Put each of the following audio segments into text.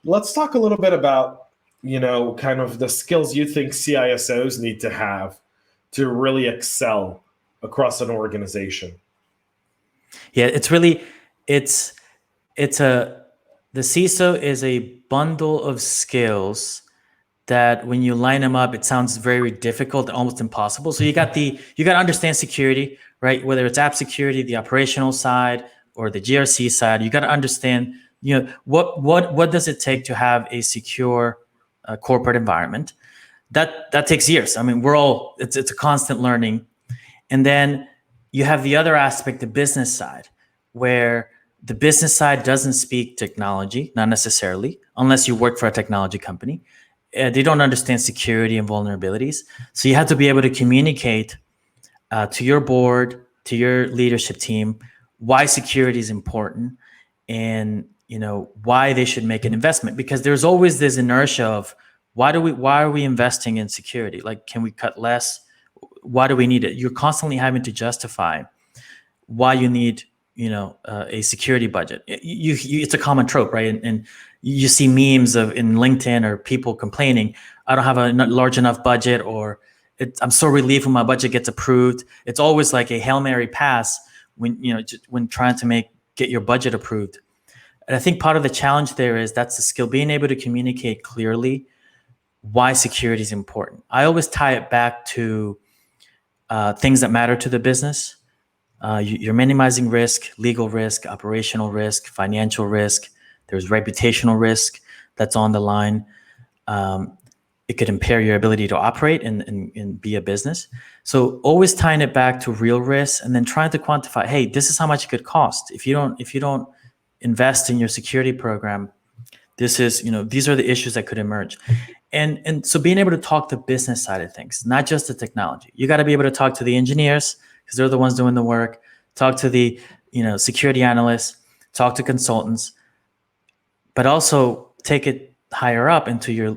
Let's talk a little bit about, kind of the skills you think CISOs need to have to really excel across an organization. Yeah, it's the CISO is a bundle of skills that when you line them up, it sounds very difficult, almost impossible. So you got to understand security, right? Whether it's app security, the operational side, or the GRC side, you got to understand, what does it take to have a secure corporate environment? That takes years. I mean, it's a constant learning. And then you have the other aspect, the business side, where the business side doesn't speak technology, not necessarily, unless you work for a technology company. They don't understand security and vulnerabilities. So you have to be able to communicate to your board, to your leadership team, why security is important, and why they should make an investment. Because there's always this inertia of why are we investing in security? Like, can we cut less? Why do we need it? You're constantly having to justify why you need a security budget. It's a common trope, right? And you see memes in LinkedIn or people complaining, I don't have a large enough budget, or I'm so relieved when my budget gets approved. It's always like a Hail Mary pass when trying to get your budget approved. And I think part of the challenge there is that's the skill, being able to communicate clearly why security is important. I always tie it back to things that matter to the business. You're minimizing risk, legal risk, operational risk, financial risk. There's reputational risk that's on the line. It could impair your ability to operate and be a business. So always tying it back to real risks, and then trying to quantify, hey, this is how much it could cost if you don't invest in your security program. These are the issues that could emerge. And so being able to talk the business side of things, not just the technology. You got to be able to talk to the engineers, because they're the ones doing the work, talk to the security analysts, talk to consultants, but also take it higher up into your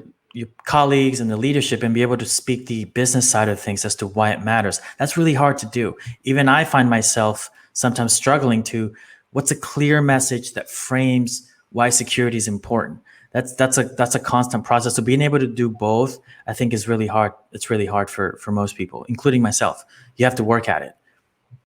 colleagues and the leadership, and be able to speak the business side of things as to why it matters. That's really hard to do. Even I find myself sometimes struggling to, what's a clear message that frames why security is important? That's a constant process. So being able to do both, I think, is really hard. It's really hard for most people, including myself. You have to work at it.